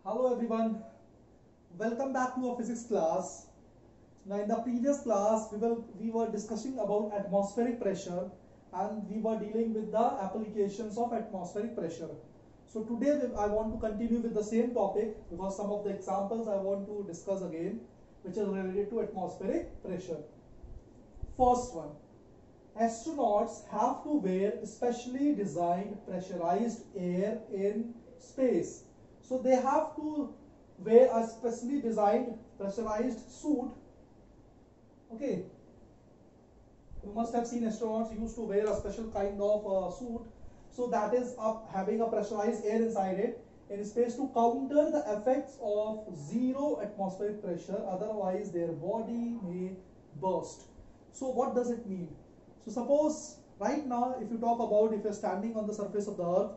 Hello everyone, welcome back to our physics class. Now in the previous class we were discussing about atmospheric pressure and we were dealing with the applications of atmospheric pressure. So today I want to continue with the same topic because some of the examples I want to discuss again which is related to atmospheric pressure. First one, astronauts have to wear specially designed pressurized air in space. So they have to wear a specially designed pressurized suit. Okay, you must have seen astronauts used to wear a special kind of suit. So that is having a pressurized air inside it in space to counter the effects of zero atmospheric pressure, otherwise their body may burst. So what does it mean? So suppose right now if you talk about if you're standing on the surface of the earth,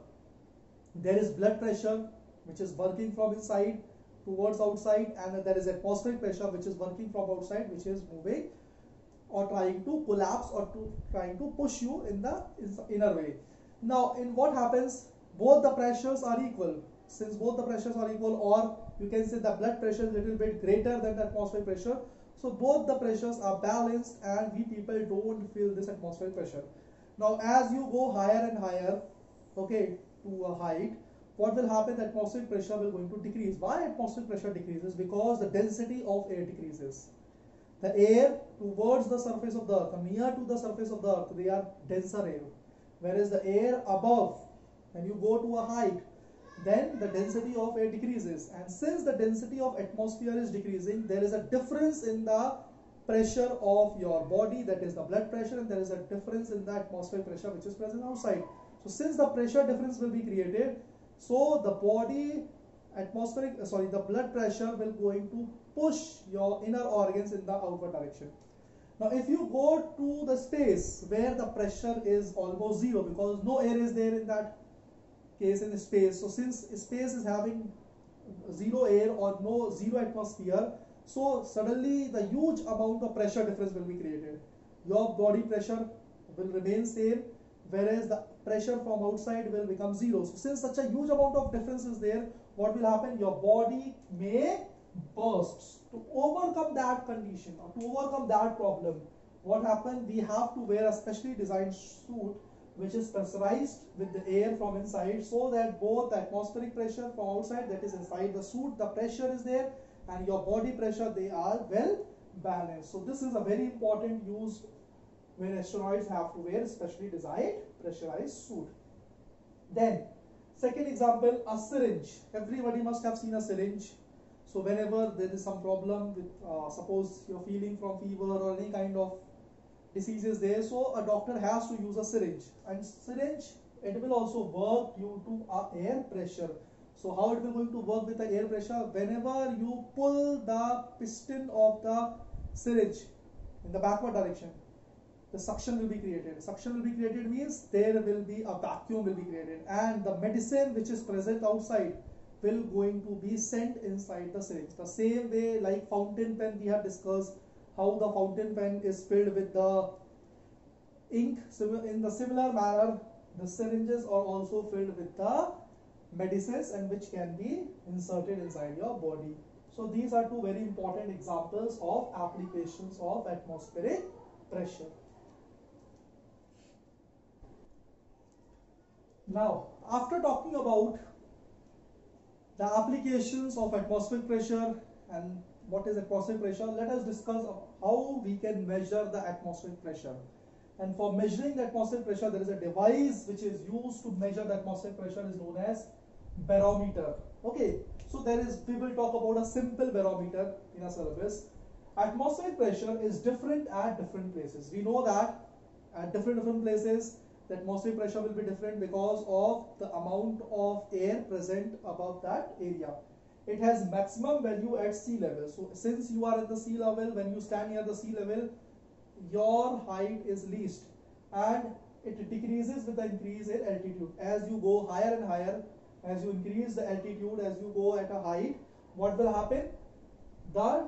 there is blood pressure which is working from inside towards outside, and there is atmospheric pressure which is working from outside, which is moving or trying to collapse or trying to push you in the inner way. Now in what happens, both the pressures are equal. Since both the pressures are equal, or you can say the blood pressure is a little bit greater than the atmospheric pressure, so both the pressures are balanced and we people don't feel this atmospheric pressure. Now as you go higher and higher, okay, to a height, what will happen? The atmospheric pressure will going to decrease. Why atmospheric pressure decreases? Because the density of air decreases. The air towards the surface of the earth, near to the surface of the earth, they are denser air. Whereas the air above, when you go to a height, then the density of air decreases. And since the density of atmosphere is decreasing, there is a difference in the pressure of your body, that is the blood pressure, and there is a difference in the atmospheric pressure which is present outside. So since the pressure difference will be created, so the the blood pressure will going to push your inner organs in the outward direction. Now if you go to the space where the pressure is almost zero, because no air is there in that case in space, so since space is having zero air or zero atmosphere, so suddenly the huge amount of pressure difference will be created. Your body pressure will remain same, whereas the pressure from outside will become zero. So since such a huge amount of difference is there, what will happen? Your body may burst. To overcome that condition or to overcome that problem, what happened? We have to wear a specially designed suit which is pressurized with the air from inside, so that both the atmospheric pressure from outside, that is inside the suit, the pressure is there, and your body pressure, they are well balanced. So this is a very important use when astronauts have to wear specially designed pressurized suit. Then second example, a syringe. Everybody must have seen a syringe. So whenever there is some problem with suppose you're feeling from fever or any kind of diseases there, so a doctor has to use a syringe, and syringe, it will also work due to air pressure. So how it will going to work with the air pressure? Whenever you pull the piston of the syringe in the backward direction, the suction will be created. Suction will be created means there will be a vacuum will be created, and the medicine which is present outside will going to be sent inside the syringe. The same way like fountain pen, we have discussed how the fountain pen is filled with the ink. So in the similar manner, the syringes are also filled with the medicines and which can be inserted inside your body. So these are two very important examples of applications of atmospheric pressure. Now, after talking about the applications of atmospheric pressure and what is atmospheric pressure, let us discuss how we can measure the atmospheric pressure. And for measuring the atmospheric pressure, there is a device which is used to measure the atmospheric pressure, is known as barometer. Okay, so we will talk about a simple barometer in a syllabus. Atmospheric pressure is different at different places. We know that at different places, the atmospheric pressure will be different because of the amount of air present above that area. It has maximum value at sea level. So since you are at the sea level, when you stand near the sea level, your height is least, and it decreases with the increase in altitude. As you go higher and higher, as you increase the altitude, as you go at a height, what will happen? The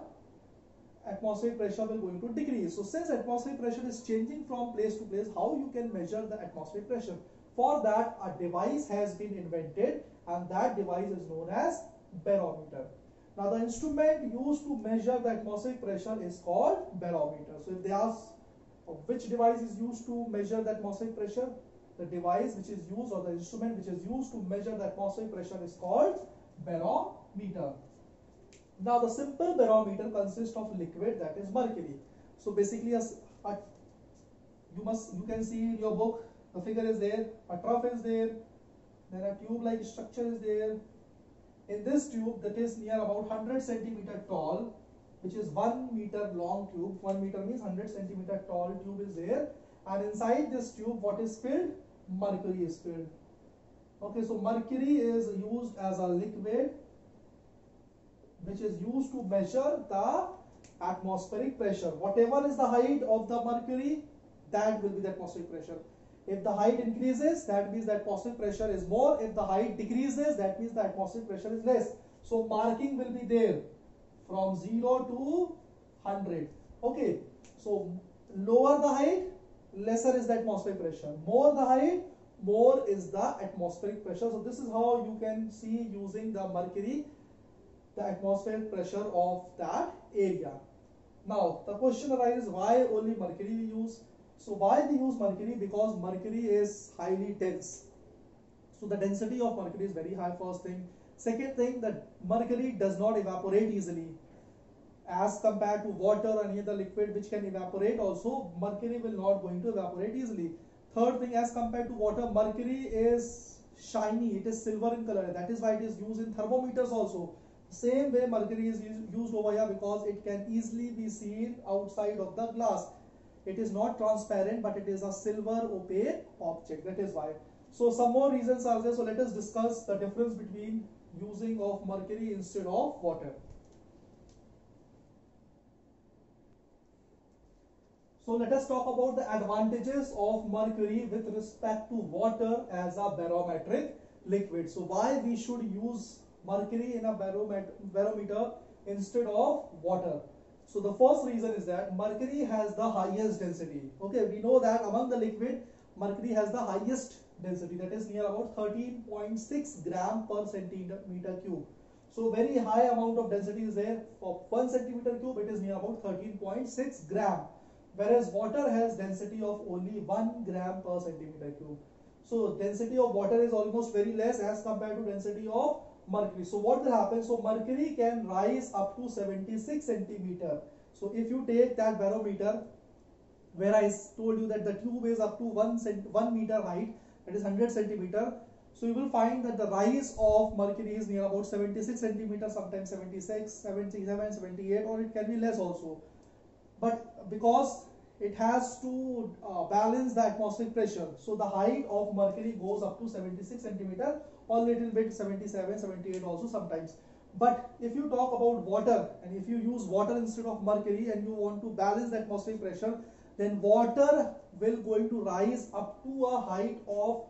atmospheric pressure will going to decrease. So since atmospheric pressure is changing from place to place, how you can measure the atmospheric pressure? For that, a device has been invented, and that device is known as barometer. Now the instrument used to measure the atmospheric pressure is called barometer. So if they ask which device is used to measure the atmospheric pressure, the device which is used or the instrument which is used to measure the atmospheric pressure is called barometer. Now the simple barometer consists of liquid, that is mercury. So basically you can see in your book, the figure is there, a trough is there, then a tube like structure is there. In this tube that is near about 100 centimeter tall, which is 1 meter long tube, 1 meter means 100 centimeter tall tube is there, and inside this tube what is filled? Mercury is filled. Okay, so mercury is used as a liquid which is used to measure the atmospheric pressure. Whatever is the height of the mercury, that will be the atmospheric pressure. If the height increases, that means the atmospheric pressure is more. If the height decreases, that means the atmospheric pressure is less. So marking will be there from 0 to 100. Okay, so lower the height, lesser is the atmospheric pressure. More the height, more is the atmospheric pressure. So this is how you can see using the mercury, the atmospheric pressure of that area. Now the question arises, why only mercury we use? So why we use mercury? Because mercury is highly dense. So the density of mercury is very high, first thing. Second thing, that mercury does not evaporate easily. As compared to water or any other liquid which can evaporate also, mercury will not going to evaporate easily. Third thing, as compared to water, mercury is shiny, it is silver in color. That is why it is used in thermometers also. Same way mercury is used over here because it can easily be seen outside of the glass. It is not transparent, but it is a silver opaque object. That is why. So some more reasons are there. So let us discuss the difference between using of mercury instead of water. So let us talk about the advantages of mercury with respect to water as a barometric liquid. So why we should use mercury in a barometer instead of water? So the first reason is that mercury has the highest density. Okay, we know that among the liquid, mercury has the highest density, that is near about 13.6 gram per centimeter cube. So very high amount of density is there. For 1 centimeter cube, it is near about 13.6 gram. Whereas water has density of only 1 gram per centimeter cube. So density of water is almost very less as compared to density of mercury. So what will happen? So mercury can rise up to 76 centimeter. So if you take that barometer, where I told you that the tube is up to 1 meter height, that is 100 centimeter. So you will find that the rise of mercury is near about 76 centimeter, sometimes 76, 77, 78, or it can be less also. But because it has to balance the atmospheric pressure, so the height of mercury goes up to 76 centimeter or little bit 77, 78 also sometimes. But if you talk about water, and if you use water instead of mercury and you want to balance the atmospheric pressure, then water will going to rise up to a height of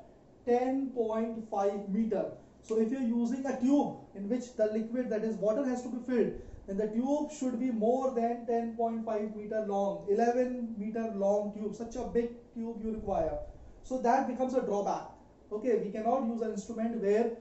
10.5 meter. So if you're using a tube in which the liquid, that is water, has to be filled, then the tube should be more than 10.5 meter long, 11 meter long tube. Such a big tube you require. So that becomes a drawback. Okay, we cannot use an instrument where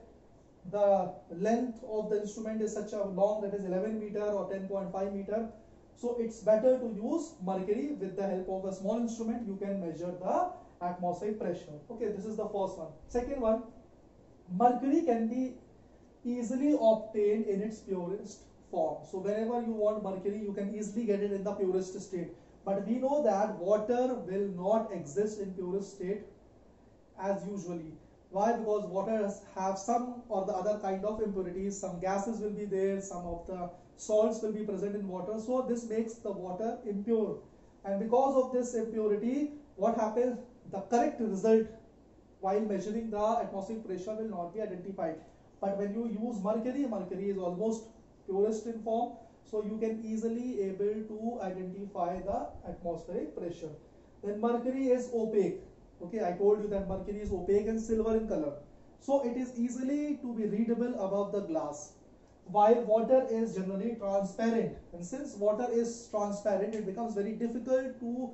the length of the instrument is such a long, that is 11 meter or 10.5 meter. So it's better to use mercury. With the help of a small instrument, you can measure the atmospheric pressure. Okay, this is the first one. Second one, mercury can be easily obtained in its purest form. So whenever you want mercury, you can easily get it in the purest state. But we know that water will not exist in purest state as usually. Why? Because water have some or the other kind of impurities. Some gases will be there, some of the salts will be present in water. So this makes the water impure. And because of this impurity, what happens? The correct result while measuring the atmospheric pressure will not be identified. But when you use mercury, mercury is almost purest in form, so you can easily able to identify the atmospheric pressure. Then mercury is opaque. Okay, I told you that mercury is opaque and silver in color, so it is easily to be readable above the glass, while water is generally transparent. And since water is transparent, it becomes very difficult to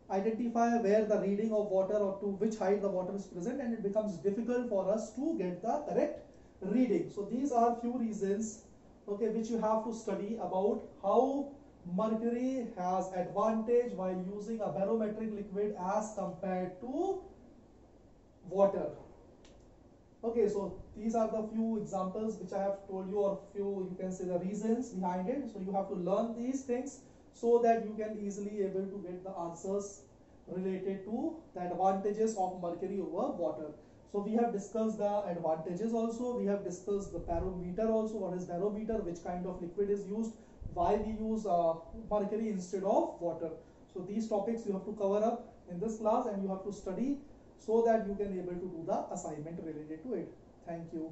identify where the reading of water or to which height the water is present, and it becomes difficult for us to get the correct reading. So these are few reasons, okay, which you have to study about how mercury has advantage while using a barometric liquid as compared to water. Okay, so these are the few examples which I have told you, or few, you can say, the reasons behind it. So you have to learn these things so that you can easily able to get the answers related to the advantages of mercury over water. So we have discussed the advantages also, we have discussed the barometer also, what is barometer, which kind of liquid is used, why we use mercury instead of water. So these topics you have to cover up in this class and you have to study so that you can able to do the assignment related to it. Thank you.